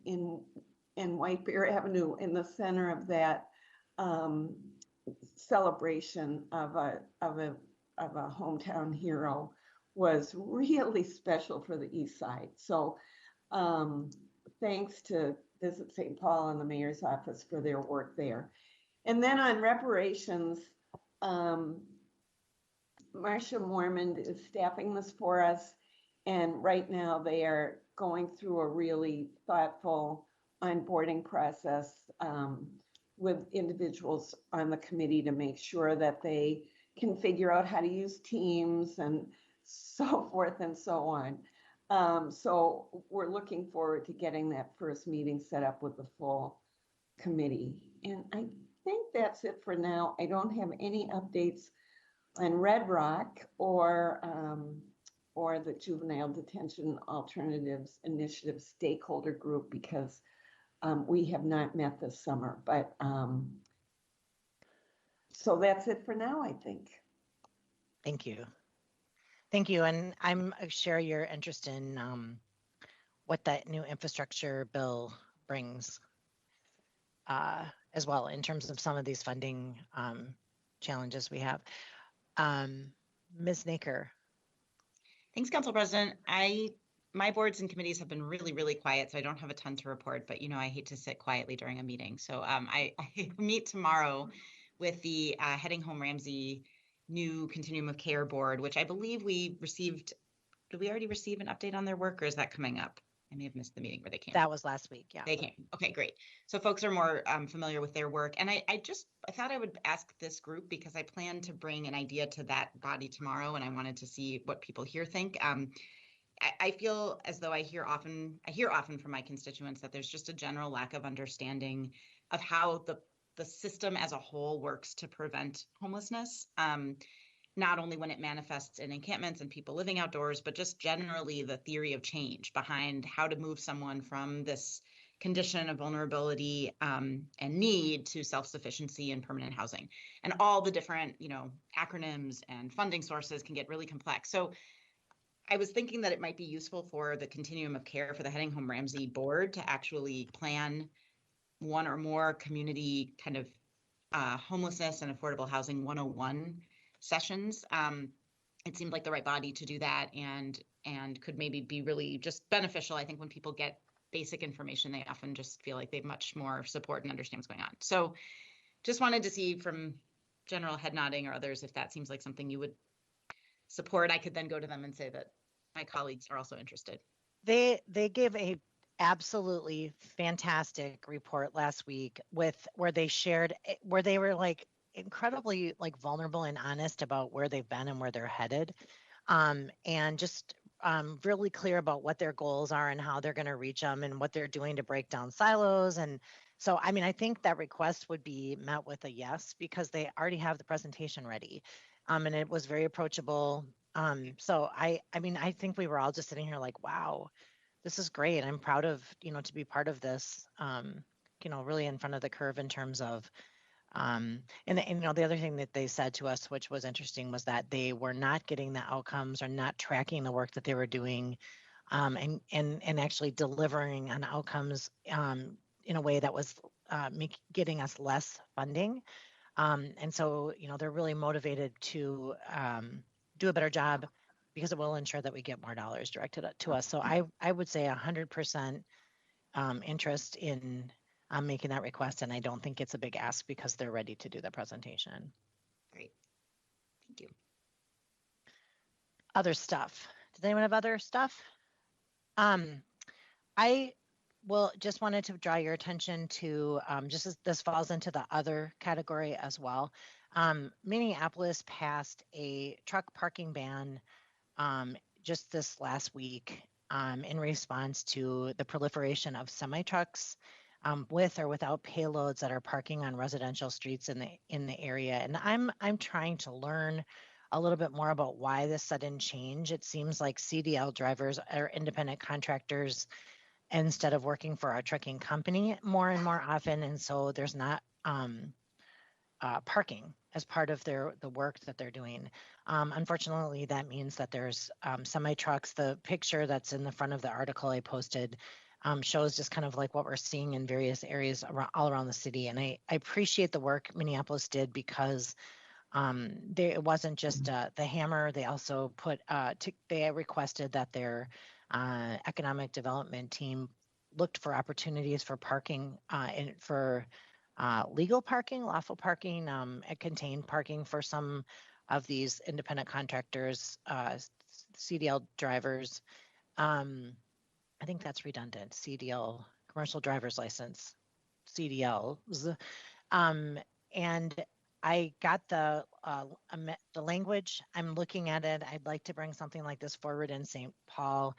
White Bear Avenue in the center of that celebration of a hometown hero was really special for the East Side. So thanks to Visit St. Paul and the mayor's office for their work there. And then on reparations, Marcia Mormond is staffing this for us. And right now they are going through a really thoughtful onboarding process with individuals on the committee to make sure that they can figure out how to use Teams and so forth and so on. So we're looking forward to getting that first meeting set up with the full committee. And I think that's it for now. I don't have any updates on Red Rock or the Juvenile Detention Alternatives Initiative stakeholder group because we have not met this summer. But so that's it for now, I think. Thank you. Thank you. And I'm share your interest in what that new infrastructure bill brings as well in terms of some of these funding challenges we have. Ms. Naker. Thanks, Council President. My boards and committees have been really, really quiet, so I don't have a ton to report, but I hate to sit quietly during a meeting. So I meet tomorrow with the Heading Home Ramsey new Continuum of Care board, which I believe we received. Did we already receive an update on their work, or is that coming up? I may have missed the meeting where they came. That was last week, yeah. They came. Okay, great. So folks are more familiar with their work. And I thought I would ask this group because I plan to bring an idea to that body tomorrow, and I wanted to see what people here think. I feel as though I hear often from my constituents that there's just a general lack of understanding of how the system as a whole works to prevent homelessness. Not only when it manifests in encampments and people living outdoors, but just generally the theory of change behind how to move someone from this condition of vulnerability and need to self-sufficiency and permanent housing. And all the different, acronyms and funding sources can get really complex. So I was thinking that it might be useful for the Continuum of Care for the Heading Home Ramsey board to actually plan one or more community kind of homelessness and affordable housing 101 sessions. It seemed like the right body to do that and could maybe be really just beneficial. I think when people get basic information, they often just feel like they have much more support and understand what's going on. So just wanted to see from general head nodding or others if that seems like something you would support. I could then go to them and say that my colleagues are also interested. They gave a absolutely fantastic report last week where they shared where they were like incredibly like vulnerable and honest about where they've been and where they're headed, and just really clear about what their goals are and how they're going to reach them and what they're doing to break down silos. And so, I mean, I think that request would be met with a yes because they already have the presentation ready, and it was very approachable. So I mean, I think we were all just sitting here like, wow, this is great. I'm proud of, to be part of this, really in front of the curve in terms of, and the other thing that they said to us, which was interesting, was that they were not getting the outcomes or not tracking the work that they were doing, and actually delivering on outcomes in a way that was getting us less funding. And so, they're really motivated to do a better job because it will ensure that we get more dollars directed to us. So I would say 100% interest in making that request. And I don't think it's a big ask because they're ready to do the presentation. Great. Thank you. Other stuff. Does anyone have other stuff? I will just wanted to draw your attention to just as this falls into the other category as well. Minneapolis passed a truck parking ban just this last week in response to the proliferation of semi-trucks with or without payloads that are parking on residential streets in the area. And I'm trying to learn a little bit more about why this sudden change. It seems like CDL drivers are independent contractors instead of working for a trucking company more and more often. And so there's not parking as part of the work that they're doing. Unfortunately, that means that there's semi-trucks. The picture that's in the front of the article I posted shows just kind of like what we're seeing in various areas all around the city. And I appreciate the work Minneapolis did because it wasn't just the hammer. They also they requested that their economic development team looked for opportunities for parking and for legal parking, lawful parking, contained parking for some of these independent contractors, CDL drivers. I think that's redundant. CDL, commercial driver's license, CDLs. And I got the language. I'm looking at it. I'd like to bring something like this forward in St. Paul,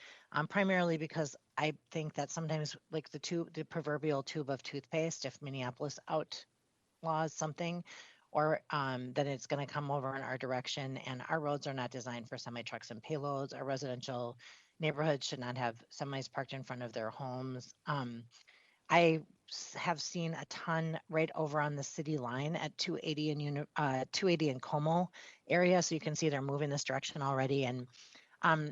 primarily because I think that sometimes, like the proverbial tube of toothpaste, if Minneapolis outlaws something, or then it's going to come over in our direction. And our roads are not designed for semi trucks and payloads. Our residential neighborhoods should not have semis parked in front of their homes. have seen a ton right over on the city line at 280 and 280 in Como area. So you can see they're moving this direction already. And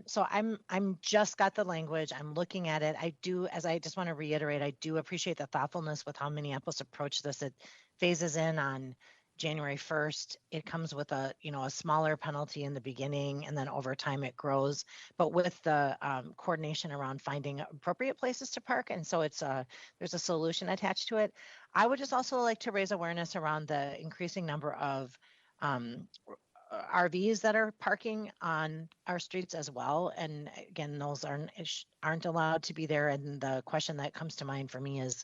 so I'm just got the language. I'm looking at it. I do, as I just want to reiterate, I do appreciate the thoughtfulness with how Minneapolis approached this. It phases in on January 1st. It comes with a smaller penalty in the beginning, and then over time it grows. But with the coordination around finding appropriate places to park, and so there's a solution attached to it. I would just also like to raise awareness around the increasing number of RVs that are parking on our streets as well. And again, those aren't allowed to be there. And the question that comes to mind for me is,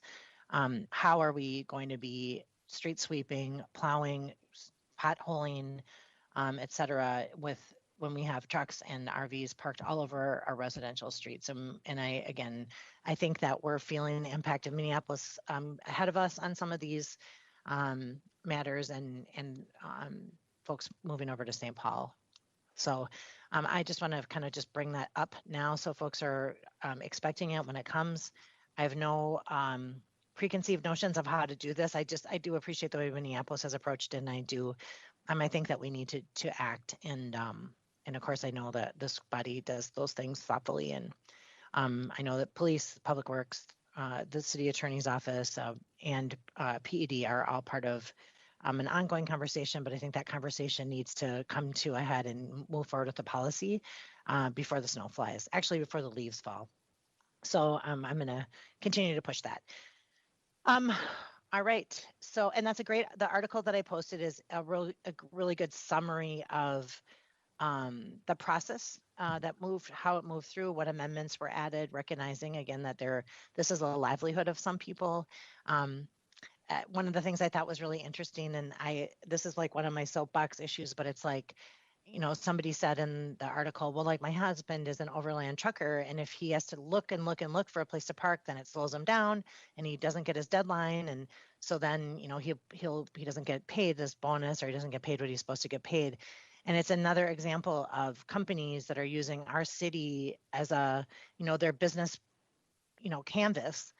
how are we going to be street sweeping, plowing, potholing, et cetera, when we have trucks and RVs parked all over our residential streets? And I think that we're feeling the impact of Minneapolis ahead of us on some of these matters, and folks moving over to St. Paul. So I just want to kind of just bring that up now so folks are expecting it when it comes. I have no preconceived notions of how to do this. I do appreciate the way Minneapolis has approached it, and I think that we need to act. And of course, I know that this body does those things thoughtfully. And I know that police, public works, the city attorney's office, and PED are all part of an ongoing conversation, but I think that conversation needs to come to a head and move forward with the policy before the snow flies, actually before the leaves fall. So I'm going to continue to push that. All right. So, and that's the article that I posted is a really good summary of the process how it moved through, what amendments were added, recognizing again that this is a livelihood of some people. One of the things I thought was really interesting, and this is like one of my soapbox issues, but it's like, somebody said in the article, well, like my husband is an overland trucker, and if he has to look and look and look for a place to park, then it slows him down, and he doesn't get his deadline, and so then he doesn't get paid this bonus, or he doesn't get paid what he's supposed to get paid. And it's another example of companies that are using our city as their business, canvas.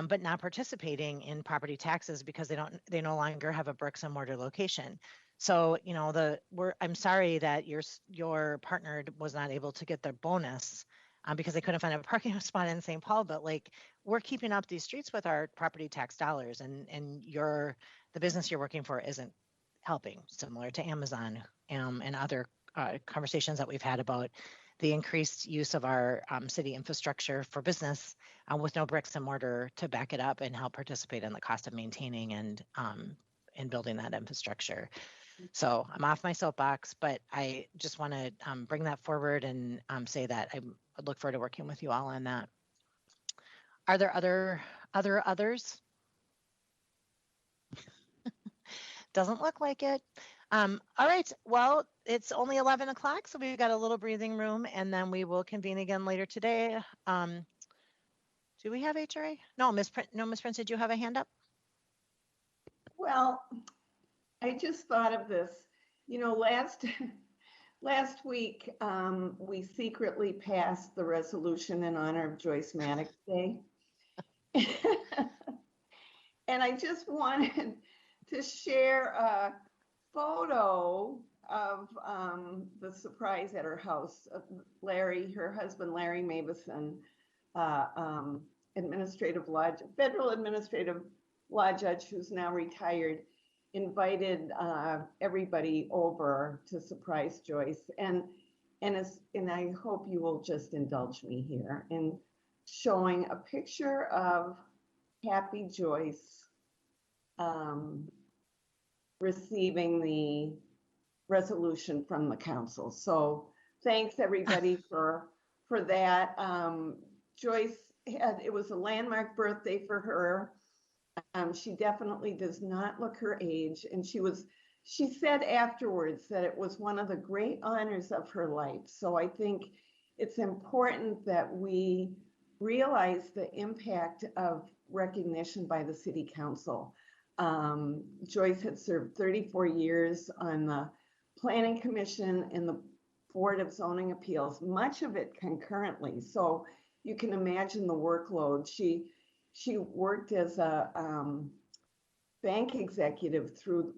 But not participating in property taxes because they no longer have a bricks and mortar location. So, I'm sorry that your partner was not able to get their bonus because they couldn't find a parking spot in St. Paul, but like we're keeping up these streets with our property tax dollars, and the business you're working for isn't helping, similar to Amazon and other conversations that we've had about the increased use of our city infrastructure for business with no bricks and mortar to back it up and help participate in the cost of maintaining and building that infrastructure. So I'm off my soapbox, but I just want to bring that forward and say that I look forward to working with you all on that. Are there others? Doesn't look like it. All right. Well, it's only 11 o'clock, so we've got a little breathing room, and then we will convene again later today. Do we have HRA? No, Miss Prince, did you have a hand up? Well, I just thought of this. Last week, we secretly passed the resolution in honor of Joyce Maddox Day. And I just wanted to share a photo of the surprise at her house. Her husband, Larry Mabison, federal administrative law judge who's now retired, invited everybody over to surprise Joyce. And I hope you will just indulge me here in showing a picture of Happy Joyce receiving the resolution from the council. So thanks everybody for that. Joyce it was a landmark birthday for her. She definitely does not look her age, and she said afterwards that it was one of the great honors of her life. So I think it's important that we realize the impact of recognition by the city council. Joyce had served 34 years on the Planning Commission and the Board of Zoning Appeals, much of it concurrently. So you can imagine the workload. she worked as a bank executive through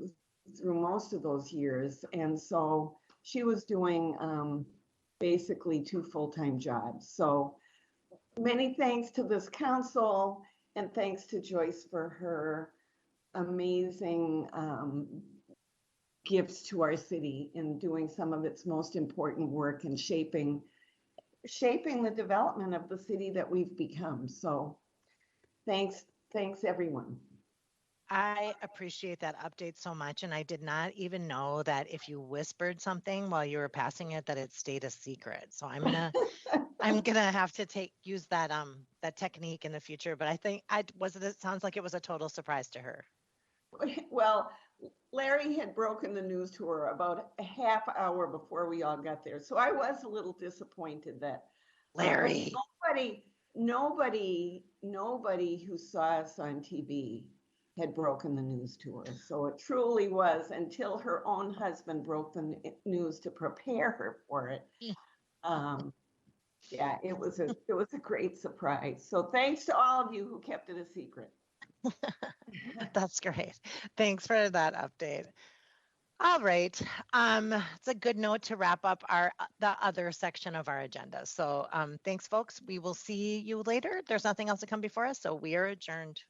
most of those years, and so she was doing basically 2 full-time jobs. So many thanks to this council, and thanks to Joyce for her amazing gifts to our city in doing some of its most important work and shaping the development of the city that we've become. So thanks everyone. I appreciate that update so much, and I did not even know that if you whispered something while you were passing it, that it stayed a secret. So I'm gonna have to use that that technique in the future. But I think it sounds like it was a total surprise to her. Well, Larry had broken the news to her about a half hour before we all got there. So I was a little disappointed that Larry. nobody who saw us on TV had broken the news to her. So it truly was until her own husband broke the news to prepare her for it. Yeah, it was a great surprise. So thanks to all of you who kept it a secret. That's great. Thanks for that update. All right. It's a good note to wrap up the other section of our agenda. So thanks, folks. We will see you later. There's nothing else to come before us, so we are adjourned.